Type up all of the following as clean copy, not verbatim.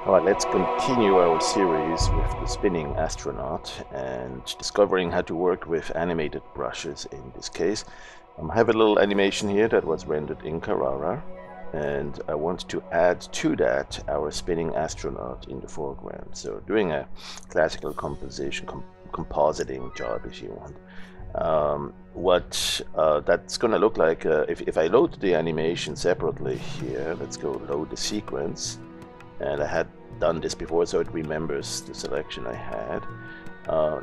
Alright, let's continue our series with the spinning astronaut and discovering how to work with animated brushes in this case. I have a little animation here that was rendered in Carrara, and I want to add to that our spinning astronaut in the foreground. So doing a classical composition, compositing job if you want. What that's going to look like, if I load the animation separately here, let's go load the sequence. And I had done this before, so it remembers the selection I had.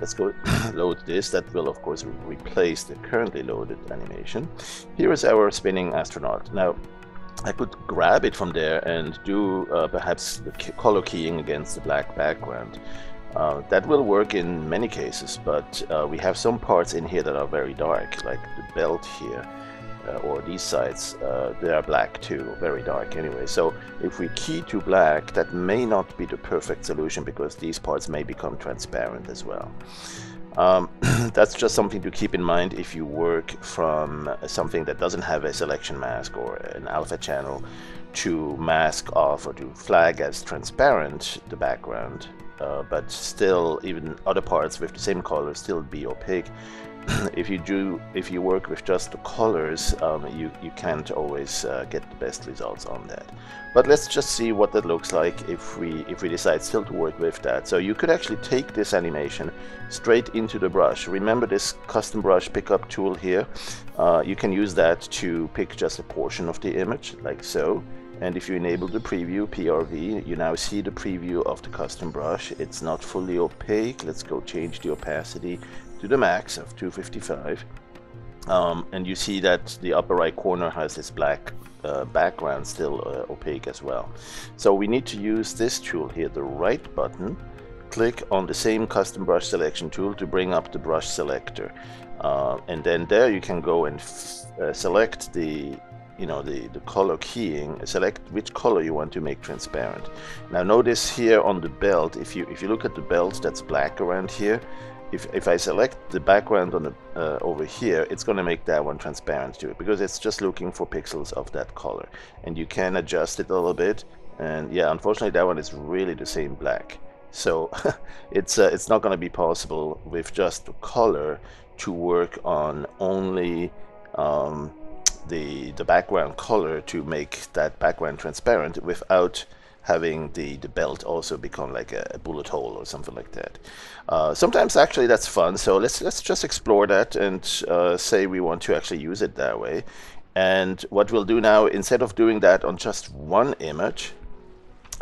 Let's go load this. That will, of course, replace the currently loaded animation. Here is our spinning astronaut. Now, I could grab it from there and do perhaps the color keying against the black background. That will work in many cases, but we have some parts in here that are very dark, like the belt here. Or these sides, they are black too, very dark anyway. So if we key to black, that may not be the perfect solution because these parts may become transparent as well. That's just something to keep in mind if you work from something that doesn't have a selection mask or an alpha channel to mask off or to flag as transparent the background, but still even other parts with the same color still be opaque. If you work with just the colors, you can't always get the best results on that. But let's just see what that looks like if we decide still to work with that. So you could actually take this animation straight into the brush. Remember this custom brush pickup tool here? You can use that to pick just a portion of the image, like so. And if you enable the preview, PRV, you now see the preview of the custom brush. It's not fully opaque. Let's go change the opacity to the max of 255. And you see that the upper right corner has this black background still opaque as well. So we need to use this tool here, the right button. Click on the same custom brush selection tool to bring up the brush selector. And then there you can go and select the color keying, select which color you want to make transparent. Now notice here on the belt, if you look at the belt that's black around here, if I select the background on the over here, it's going to make that one transparent to it because it's just looking for pixels of that color, and you can adjust it a little bit. And yeah, unfortunately that one is really the same black, so it's not going to be possible with just the color to work on only the background color to make that background transparent without having the belt also become like a bullet hole or something like that. Sometimes actually that's fun, so let's just explore that and say we want to actually use it that way. And what we'll do now, instead of doing that on just one image,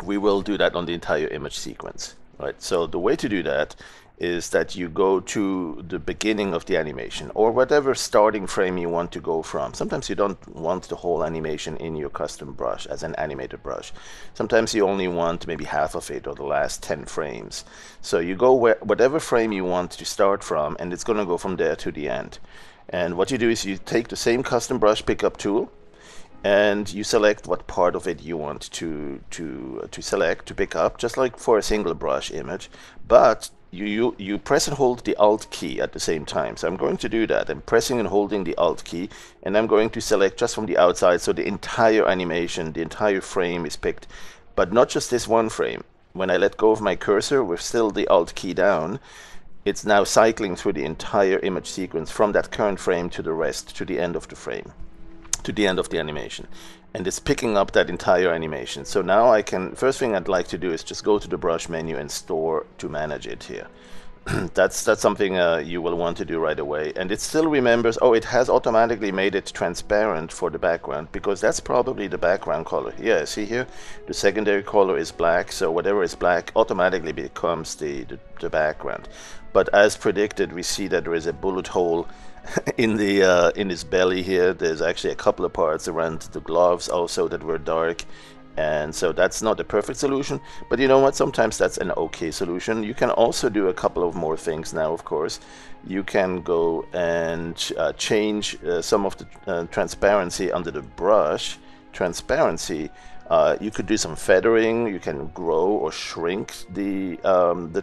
we will do that on the entire image sequence. Right, so the way to do that is that you go to the beginning of the animation or whatever starting frame you want to go from. Sometimes you don't want the whole animation in your custom brush as an animated brush. Sometimes you only want maybe half of it or the last 10 frames. So you go whatever frame you want to start from, and it's going to go from there to the end. And what you do is you take the same custom brush pickup tool and you select what part of it you want to select, to pick up, just like for a single brush image. But you press and hold the Alt key at the same time. So I'm going to do that. I'm pressing and holding the Alt key, and I'm going to select just from the outside, so the entire animation, the entire frame is picked, but not just this one frame. When I let go of my cursor with still the Alt key down, it's now cycling through the entire image sequence from that current frame to the rest, to the end of the frame, to the end of the animation, and it's picking up that entire animation. So now I can, first thing I'd like to do is just go to the brush menu and store to manage it here. That's something you will want to do right away. And it still remembers, oh, it has automatically made it transparent for the background because that's probably the background color. Yeah, see here, the secondary color is black, so whatever is black automatically becomes the background. But as predicted, we see that there is a bullet hole in his belly here. There's actually a couple of parts around the gloves also that were dark, and so that's not the perfect solution, but you know what, sometimes that's an okay solution. You can also do a couple of more things now. Of course, you can go and change some of the transparency under the brush transparency. You could do some feathering. You can grow or shrink the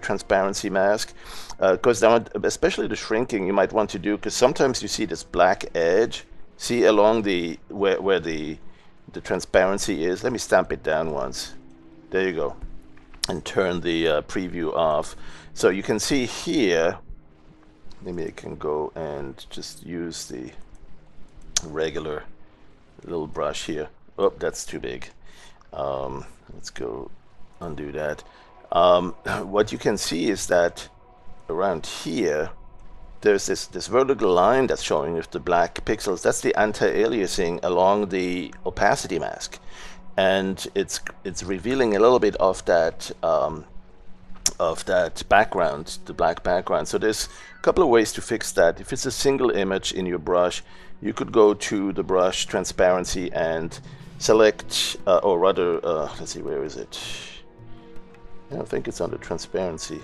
transparency mask, because especially the shrinking you might want to do, because sometimes you see this black edge, see along the where the transparency is. Let me stamp it down once. There you go. and turn the preview off. So you can see here, maybe I can go and just use the regular little brush here. Oh, that's too big. Let's go undo that. What you can see is that around here there's this vertical line that's showing with the black pixels. That's the anti-aliasing along the opacity mask, and it's revealing a little bit of that background, the black background. So there's a couple of ways to fix that. If it's a single image in your brush, you could go to the brush transparency and select, or rather, let's see, where is it? I don't think it's under transparency.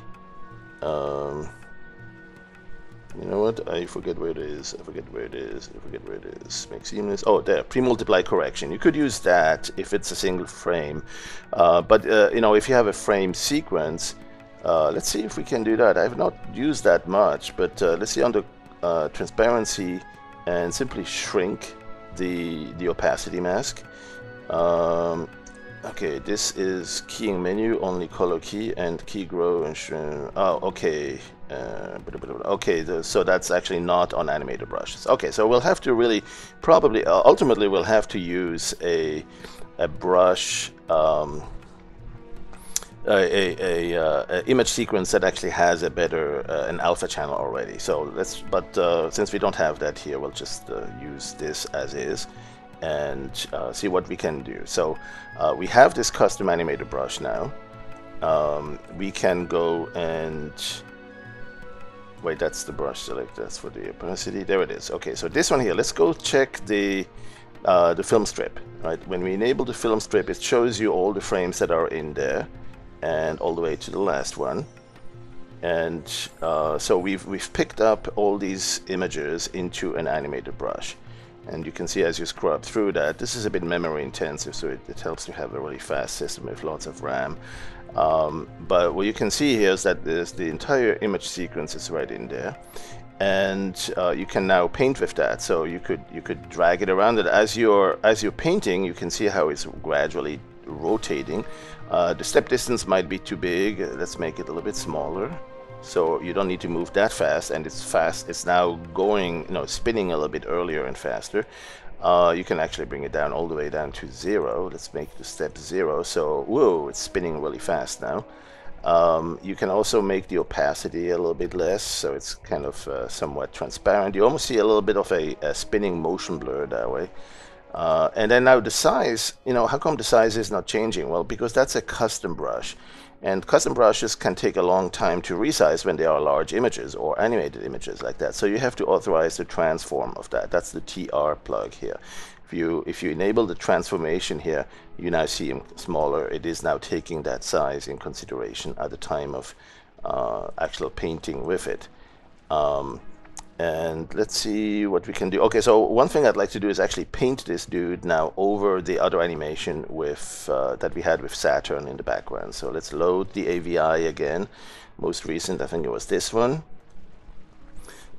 You know what? I forget where it is. I forget where it is. Make seamless. Oh, there. Pre-multiply correction. You could use that if it's a single frame. But you know, if you have a frame sequence, let's see if we can do that. I've not used that much, but let's see under transparency and simply shrink the opacity mask. Okay, this is keying menu, only color key and key grow and shrink. Oh, okay. Okay, so that's actually not on animated brushes. Okay, so we'll have to really probably ultimately we'll have to use a brush a image sequence that actually has a better an alpha channel already. So let's, but since we don't have that here, we'll just use this as is and see what we can do. So we have this custom animated brush now. We can go and wait, that's the brush select, that's for the opacity, there it is. Okay, so this one here, let's go check the film strip, right? When we enable the film strip, it shows you all the frames that are in there and all the way to the last one. And so we've picked up all these images into an animated brush. And you can see as you scrub through that, this is a bit memory intensive, so it helps to have a really fast system with lots of RAM. But what you can see here is that the entire image sequence is right in there, and you can now paint with that. So you could drag it around. It as you're painting, you can see how it's gradually rotating. The step distance might be too big. Let's make it a little bit smaller, so you don't need to move that fast, and it's fast. It's now going, you know, spinning a little bit earlier and faster. You can actually bring it down all the way down to 0. Let's make the step 0. So, whoa, it's spinning really fast now. You can also make the opacity a little bit less, so it's kind of somewhat transparent. You almost see a little bit of a spinning motion blur that way. And then now the size, you know, how come the size is not changing? Well, because that's a custom brush. And custom brushes can take a long time to resize when they are large images or animated images like that. So you have to authorize the transform of that. That's the TR plug here. If you enable the transformation here, you now see them smaller. It is now taking that size in consideration at the time of actual painting with it. And let's see what we can do. Okay, so one thing I'd like to do is actually paint this dude now over the other animation with that we had with Saturn in the background. So let's load the AVI again. Most recent, I think it was this one.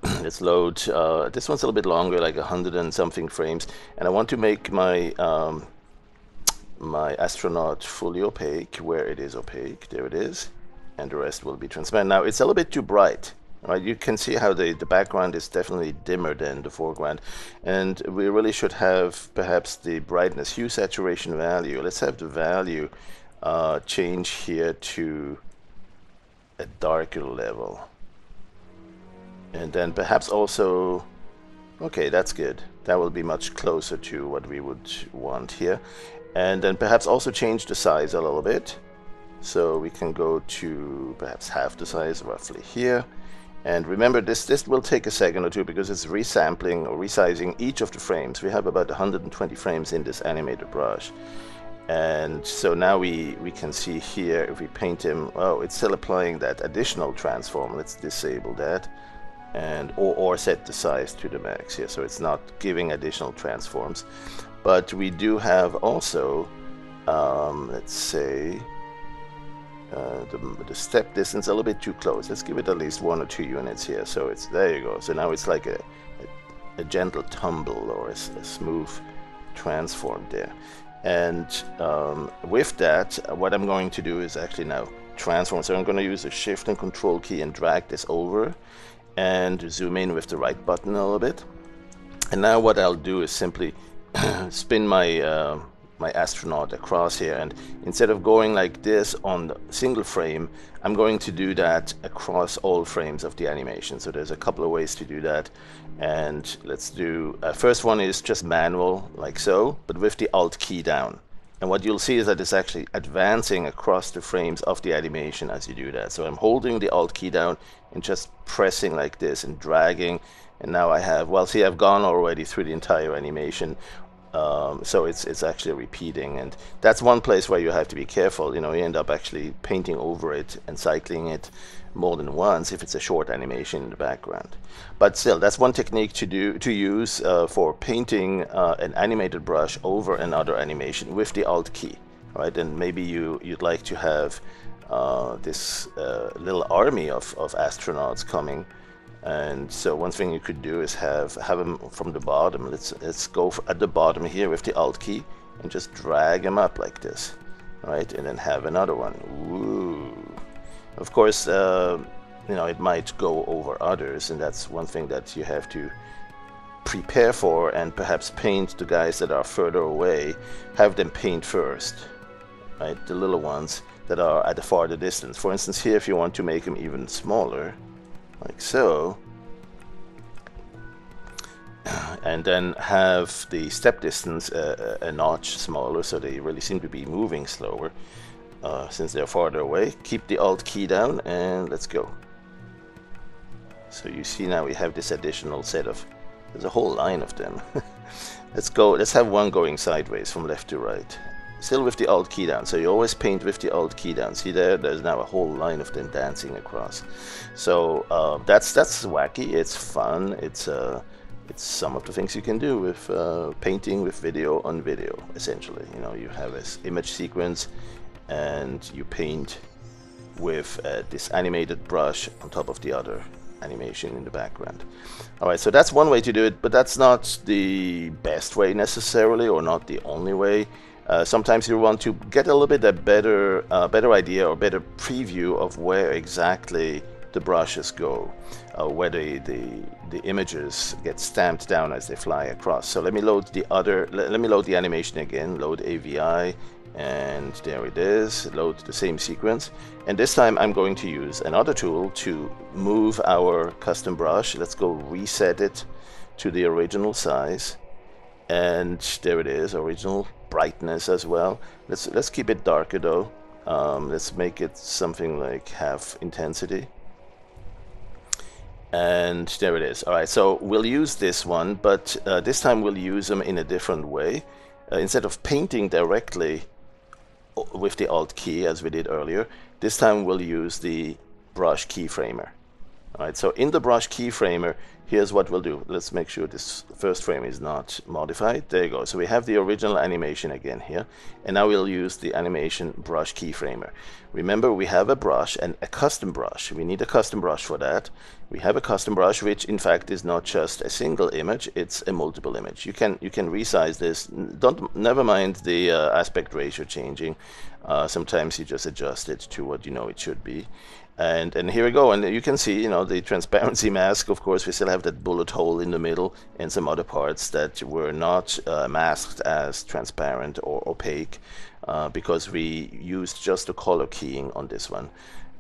Let's load, this one's a little bit longer, like 100 and something frames. And I want to make my my astronaut fully opaque, where it is opaque. There it is. And the rest will be transparent. Now, it's a little bit too bright. Right, you can see how the background is definitely dimmer than the foreground, and we really should have perhaps the brightness hue saturation value. Let's have the value change here to a darker level, and then perhaps also, okay, that's good. That will be much closer to what we would want here, and then perhaps also change the size a little bit, so we can go to perhaps half the size roughly here. And remember, this will take a second or two because it's resampling or resizing each of the frames. We have about 120 frames in this animated brush. And so now we can see here, if we paint him, oh, it's still applying that additional transform. Let's disable that, and or set the size to the max here, so it's not giving additional transforms. But we do have also, let's say, the step distance a little bit too close. Let's give it at least 1 or 2 units here. So it's, there you go. So now it's like a gentle tumble or a smooth transform there. And with that, what I'm going to do is actually now transform. So I'm going to use the Shift and Control key and drag this over and zoom in with the right button a little bit. And now what I'll do is simply spin my my astronaut across here, and instead of going like this on the single frame, I'm going to do that across all frames of the animation. So there's a couple of ways to do that, and let's do first one is just manual like so, but with the Alt key down. And what you'll see is that it's actually advancing across the frames of the animation as you do that. So I'm holding the Alt key down and just pressing like this and dragging, and now I have, well, see, I've gone already through the entire animation. So it's actually repeating, and that's one place where you have to be careful. You know, you end up actually painting over it and cycling it more than once if it's a short animation in the background. But still, that's one technique to use for painting an animated brush over another animation with the Alt key, right? And maybe you'd like to have this little army of astronauts coming. And so one thing you could do is have them from the bottom. Let's go at the bottom here with the Alt key and just drag them up like this, right? And then have another one. Ooh. Of course, you know, it might go over others, and that's one thing that you have to prepare for, and perhaps paint the guys that are further away. Have them paint first, right? The little ones that are at a farther distance. For instance, here, if you want to make them even smaller, like so, and then have the step distance a notch smaller, so they really seem to be moving slower since they're farther away. Keep the Alt key down and let's go. So you see now we have this additional set of, there's a whole line of them. Let's have one going sideways from left to right, still with the Alt key down. So you always paint with the Alt key down. See there, there's now a whole line of them dancing across. So that's wacky, it's fun, it's some of the things you can do with painting with video on video, essentially. You know, you have this image sequence and you paint with this animated brush on top of the other animation in the background. Alright, so that's one way to do it, but that's not the best way necessarily, or not the only way. Sometimes you want to get a little bit a better idea or better preview of where exactly the brushes go, where the images get stamped down as they fly across. So let me load the animation again. Load AVI, and there it is. Load the same sequence, and this time I'm going to use another tool to move our custom brush. Let's go reset it to the original size, and there it is, original brightness as well. Let's keep it darker though. Let's make it something like half intensity, and there it is. Alright, so we'll use this one, but this time we'll use them in a different way. Instead of painting directly with the Alt key as we did earlier, this time we'll use the brush keyframer. Alright, so in the brush keyframer, here's what we'll do. Let's make sure this first frame is not modified. There you go. So we have the original animation again here, and now we'll use the animation brush keyframer. Remember, we have a brush and a custom brush. We need a custom brush for that. We have a custom brush, which in fact is not just a single image, it's a multiple image. You can resize this. Never mind the aspect ratio changing. Sometimes you just adjust it to what you know it should be. And here we go, and you can see, you know, the transparency mask. Of course, we still have that bullet hole in the middle and some other parts that were not masked as transparent or opaque because we used just the color keying on this one.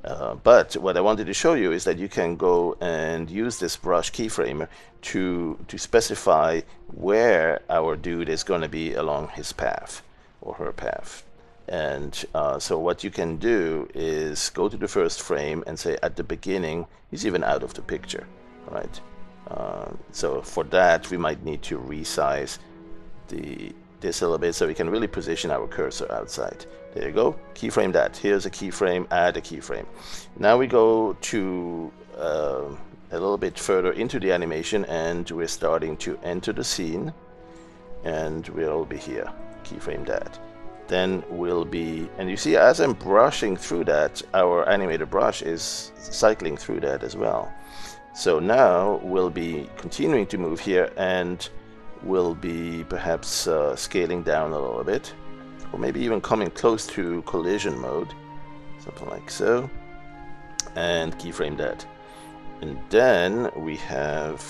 But what I wanted to show you is that you can go and use this brush keyframer to specify where our dude is going to be along his path or her path. And so what you can do is go to the first frame and say at the beginning he's even out of the picture, right? So for that we might need to resize this a little bit so we can really position our cursor outside. There you go, keyframe that. Here's a keyframe, add a keyframe. Now we go to a little bit further into the animation and we're starting to enter the scene, and we'll be here, keyframe that. Then we'll be, and you see as I'm brushing through that, our animated brush is cycling through that as well. So now we'll be continuing to move here, and we'll be perhaps scaling down a little bit. or maybe even coming close to collision mode, something like so, and keyframe that. And then we have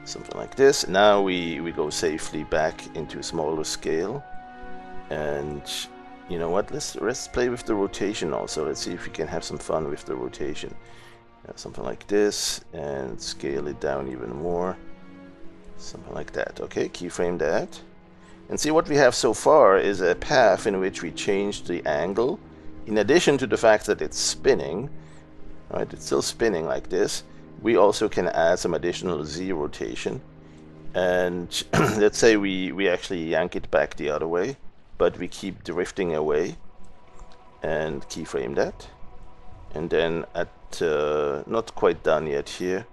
something like this. Now we go safely back into smaller scale, and you know what, let's play with the rotation also. Let's see if we can have some fun with the rotation. Something like this, and scale it down even more, something like that. Okay, keyframe that, and see what we have so far is a path in which we change the angle. In addition to the fact that it's spinning, right, it's still spinning like this, we also can add some additional Z rotation. And let's say we actually yank it back the other way, but we keep drifting away, and keyframe that. And then at not quite done yet here,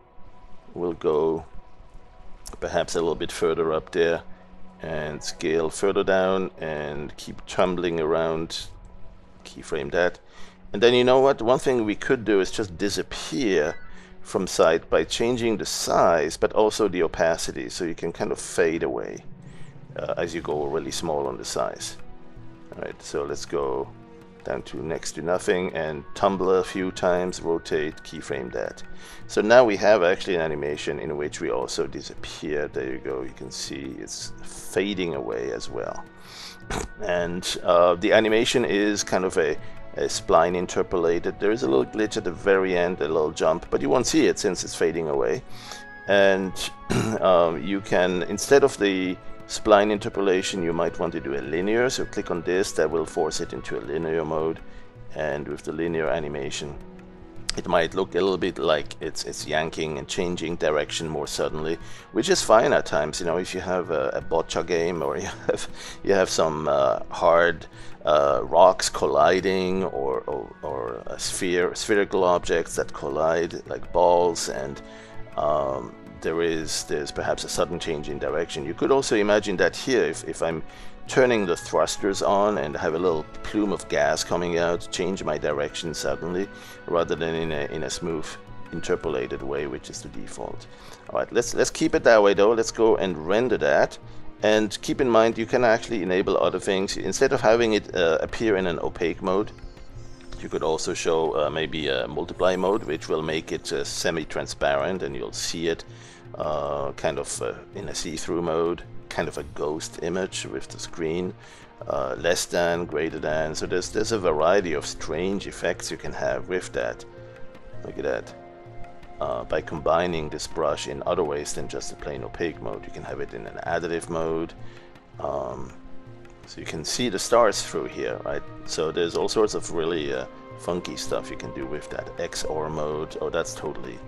we'll go perhaps a little bit further up there and scale further down and keep tumbling around, keyframe that. And then you know what, one thing we could do is just disappear from sight by changing the size but also the opacity, so you can kind of fade away as you go really small on the size. Alright, so let's go down to next to nothing and tumble a few times, rotate, keyframe that. So now we have actually an animation in which we also disappear. There you go, you can see it's fading away as well. And the animation is kind of a spline interpolated. There is a little glitch at the very end, a little jump, but you won't see it since it's fading away. And you can, instead of the spline interpolation, you might want to do a linear, so click on this, that will force it into a linear mode. And with the linear animation, it might look a little bit like it's yanking and changing direction more suddenly, which is fine at times. You know, if you have a bocce game, or you have some hard rocks colliding, or a spherical objects that collide like balls, and there's perhaps a sudden change in direction. You could also imagine that here, if I'm turning the thrusters on and have a little plume of gas coming out, change my direction suddenly, rather than in a smooth interpolated way, which is the default. Alright, let's keep it that way though. Let's go and render that, and keep in mind you can actually enable other things. Instead of having it appear in an opaque mode, you could also show maybe a multiply mode, which will make it semi-transparent, and you'll see it kind of in a see-through mode, kind of a ghost image with the screen, less than, greater than. So there's a variety of strange effects you can have with that. Look at that. By combining this brush in other ways than just a plain opaque mode, you can have it in an additive mode. So you can see the stars through here, right? So there's all sorts of really funky stuff you can do with that. XOR mode, oh, that's totally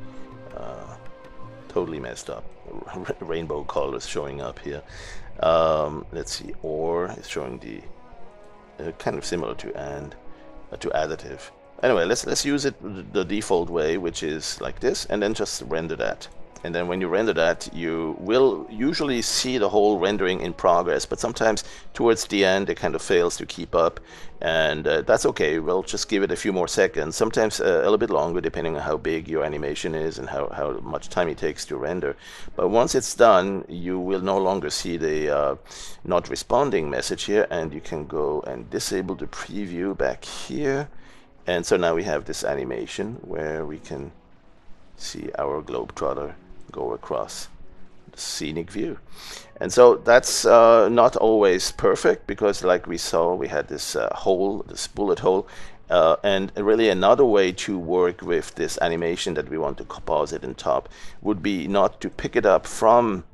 messed up. Rainbow colors showing up here. Let's see, OR is showing the kind of similar to AND, to additive. Anyway, let's use it the default way, which is like this, and then just render that. And then when you render that, you will usually see the whole rendering in progress, but sometimes towards the end it kind of fails to keep up, and that's okay. We'll just give it a few more seconds, sometimes a little bit longer, depending on how big your animation is and how much time it takes to render. But once it's done, you will no longer see the not responding message here, and you can go and disable the preview back here. And so now we have this animation where we can see our globetrotter go across the scenic view. And so that's not always perfect, because like we saw, we had this hole, this bullet hole, and really another way to work with this animation that we want to composite on top would be not to pick it up from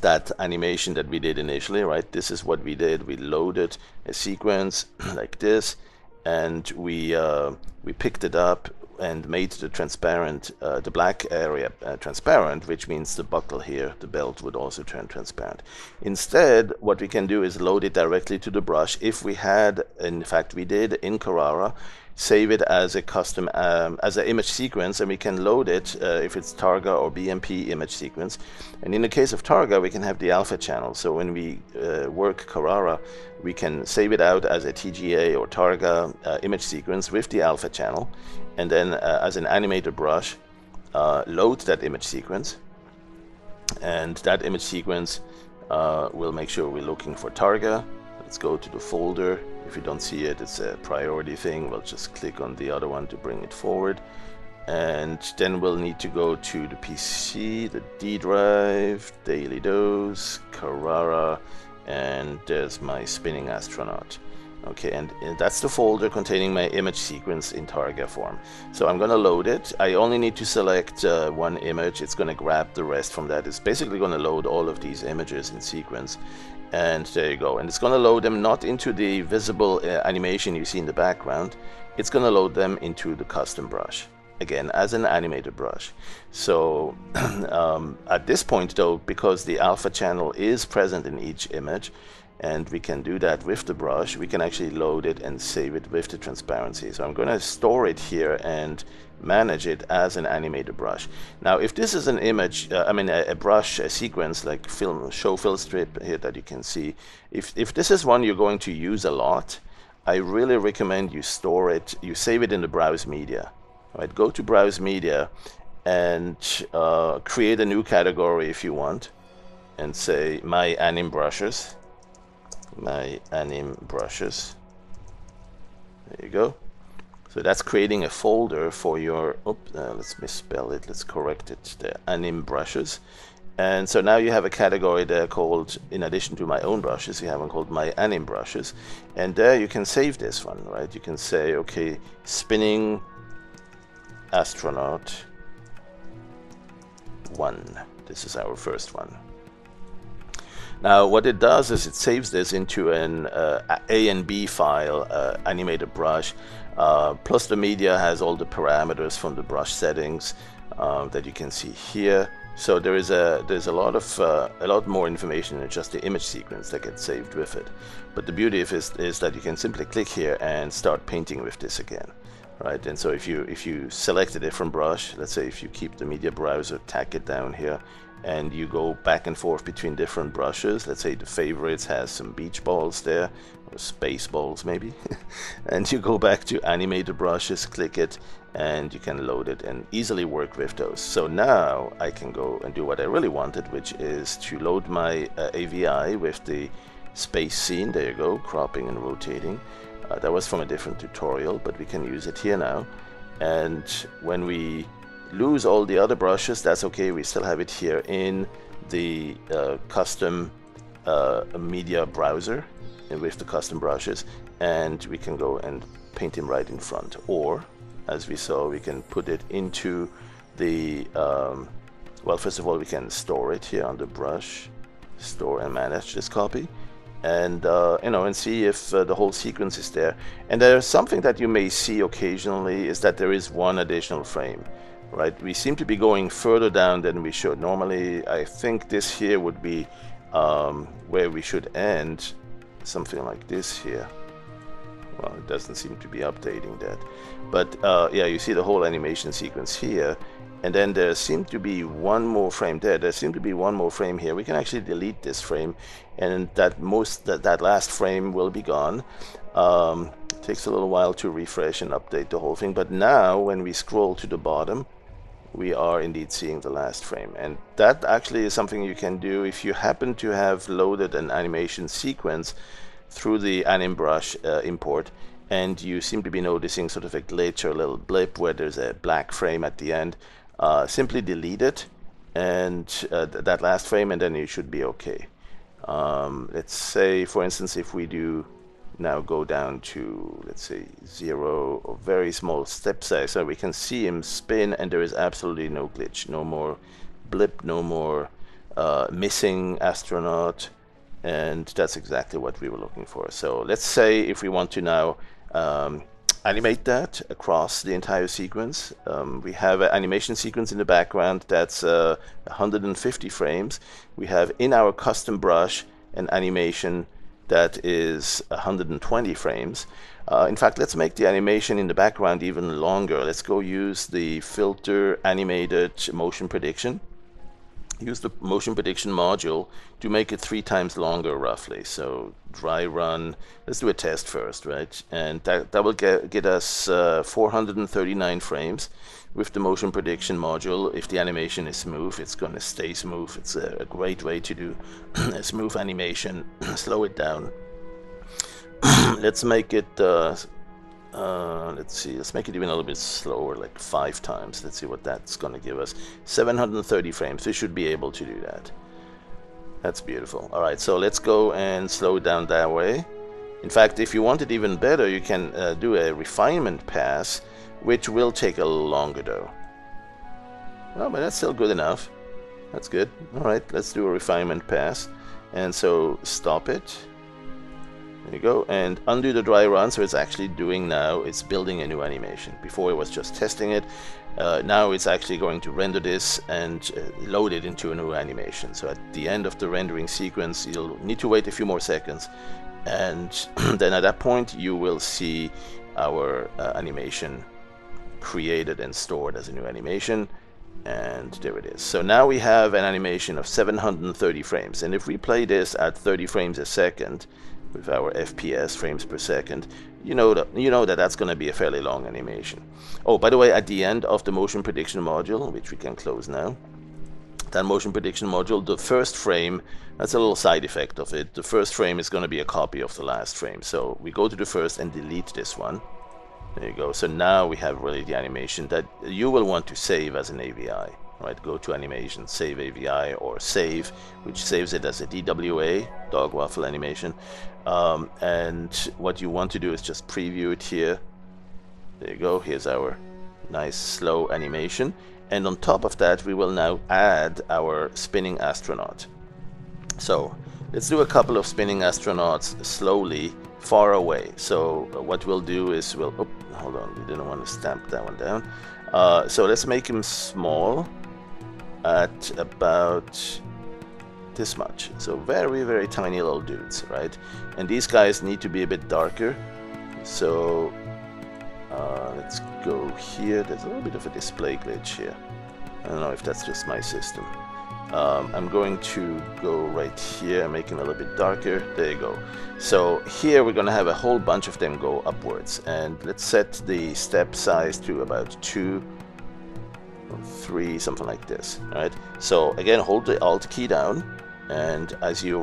that animation that we did initially, right? This is what we did. We loaded a sequence like this, and we picked it up and made the transparent, the black area transparent, which means the buckle here, the belt, would also turn transparent. Instead, what we can do is load it directly to the brush. If we had, in fact we did in Carrara, save it as a custom, as an image sequence, and we can load it if it's Targa or BMP image sequence. And in the case of Targa, we can have the alpha channel. So when we work Carrara, we can save it out as a TGA or Targa image sequence with the alpha channel, and then as an animator brush, load that image sequence, and that image sequence will make sure we're looking for Targa. Let's go to the folder. If you don't see it, it's a priority thing. We'll just click on the other one to bring it forward. And then we'll need to go to the PC, the D drive, daily dose, Carrara, and there's my spinning astronaut. Okay, and that's the folder containing my image sequence in Targa form. So I'm going to load it. I only need to select one image. It's going to grab the rest from that. It's basically going to load all of these images in sequence. And there you go. And it's going to load them not into the visible animation you see in the background. It's going to load them into the custom brush. Again, as an animated brush. So at this point though, because the alpha channel is present in each image, and we can do that with the brush, we can actually load it and save it with the transparency. So I'm going to store it here and manage it as an animated brush. Now if this is an image, a brush, a sequence like show fill strip here that you can see, if this is one you're going to use a lot, I really recommend you store it, you save it in the browse media. Right, go to browse media and create a new category if you want, and say my anim brushes. My anim brushes. There you go. So that's creating a folder for your, let's misspell it, let's correct it, the anim brushes. And so now you have a category there called, in addition to my own brushes, you have one called my anim brushes. And there you can save this one, right? You can say, okay, spinning astronaut 1. This is our first one. Now what it does is it saves this into an A and B file, animated brush, plus the media has all the parameters from the brush settings that you can see here. So there's a lot more information than just the image sequence that gets saved with it. But the beauty of it is that you can simply click here and start painting with this again. Right, and so if you select a different brush, let's say if you keep the media browser, tack it down here, and you go back and forth between different brushes, let's say the favorites has some beach balls there, or space balls maybe, and you go back to animated brushes, click it, and you can load it and easily work with those. So now I can go and do what I really wanted, which is to load my AVI with the space scene. There you go, cropping and rotating. That was from a different tutorial, but we can use it here now. And when we lose all the other brushes, that's okay. We still have it here in the custom media browser and with the custom brushes, and we can go and paint him right in front. Or, as we saw, we can put it into the, well, first of all, we can store it here on the brush, store and manage this copy. And and see if the whole sequence is there. And there's something that you may see occasionally is that there is one additional frame, right? We seem to be going further down than we should. Normally, I think this here would be where we should end, something like this here. Well, it doesn't seem to be updating that. But yeah, you see the whole animation sequence here. And then there seemed to be one more frame there. There seemed to be one more frame here. We can actually delete this frame, and that last frame will be gone. It takes a little while to refresh and update the whole thing. But now, when we scroll to the bottom, we are indeed seeing the last frame. And that actually is something you can do if you happen to have loaded an animation sequence through the anim brush import, and you seem to be noticing sort of a glitch or a little blip where there's a black frame at the end. Simply delete it and that last frame, and then you should be okay. Let's say, for instance, if we do now go down to, let's say, 0 or very small step size, so we can see him spin, and there is absolutely no glitch, no more blip, no more missing astronaut, and that's exactly what we were looking for. So let's say if we want to now animate that across the entire sequence. We have an animation sequence in the background that's 150 frames. We have in our custom brush an animation that is 120 frames. In fact, let's make the animation in the background even longer. Let's go use the filter animated motion prediction. Use the motion prediction module to make it 3 times longer roughly. So dry run, let's do a test first, right? And that will get us 439 frames with the motion prediction module. If the animation is smooth, it's going to stay smooth. It's a great way to do a smooth animation. Slow it down. let's make it, let's see, let's make it even a little bit slower, like 5 times. Let's see what that's going to give us. 730 frames. We should be able to do that. That's beautiful. All right, so let's go and slow it down that way. In fact, if you want it even better, you can do a refinement pass, which will take a little longer though. Well, but that's still good enough. That's good. All right, let's do a refinement pass. And so stop it. There you go. And undo the dry run. So it's actually doing now, it's building a new animation. Before it was just testing it. Now it's actually going to render this and load it into a new animation. So at the end of the rendering sequence, you'll need to wait a few more seconds. And then at that point, you will see our animation created and stored as a new animation. And there it is. So now we have an animation of 730 frames. And if we play this at 30 frames a second with our FPS, frames per second, you know that that's going to be a fairly long animation. Oh, by the way, at the end of the motion prediction module, which we can close now, that motion prediction module, the first frame, that's a little side effect of it. The first frame is going to be a copy of the last frame. So we go to the first and delete this one. There you go. So now we have really the animation that you will want to save as an AVI. Right? Go to animation, save AVI, or save, which saves it as a DWA, dog waffle animation. And what you want to do is just preview it here. There you go. Here's our nice slow animation. And on top of that, we will now add our spinning astronaut. So let's do a couple of spinning astronauts slowly, far away. So what we'll do is we'll, oh, hold on, we didn't want to stamp that one down. So let's make him small at about this much. So very, very tiny little dudes, right? And these guys need to be a bit darker. So let's go here. There's a little bit of a display glitch here. I don't know if that's just my system. I'm going to go right here and make him a little bit darker. There you go. So here we're going to have a whole bunch of them go upwards. And let's set the step size to about 2 or 3, something like this. All right. So again, hold the Alt key down. And as you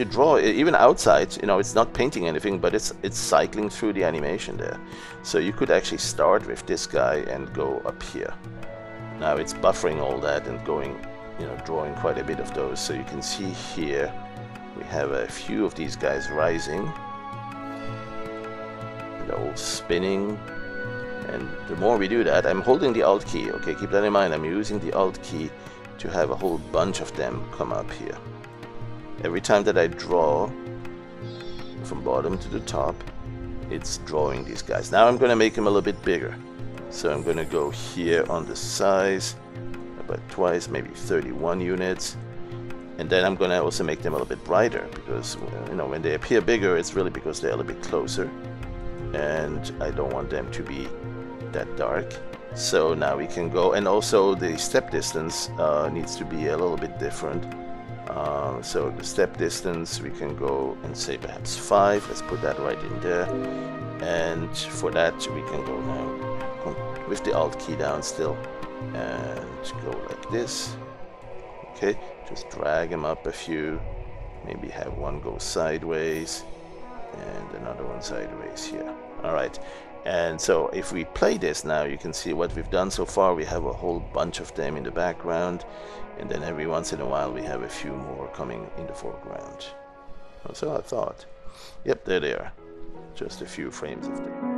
draw, even outside, you know, it's not painting anything, but it's cycling through the animation there. So you could actually start with this guy and go up here. Now it's buffering all that and going, you know, drawing quite a bit of those. So you can see here we have a few of these guys rising. They're all spinning. And the more we do that, I'm holding the Alt key. Okay, keep that in mind. I'm using the Alt key to have a whole bunch of them come up here. Every time that I draw from bottom to the top, it's drawing these guys. Now I'm going to make them a little bit bigger. So I'm going to go here on the size, about twice, maybe 31 units. And then I'm going to also make them a little bit brighter, because, you know, when they appear bigger, it's really because they're a little bit closer. And I don't want them to be that dark. So now we can go, and also the step distance needs to be a little bit different. So the step distance, we can go and say perhaps 5. Let's put that right in there. And for that, we can go now with the Alt key down still and go like this. Okay, just drag them up a few. Maybe have one go sideways and another one sideways here. All right. And so if we play this now, you can see what we've done so far. We have a whole bunch of them in the background, and then every once in a while we have a few more coming in the foreground. So I thought, yep, there they are. Just a few frames of them.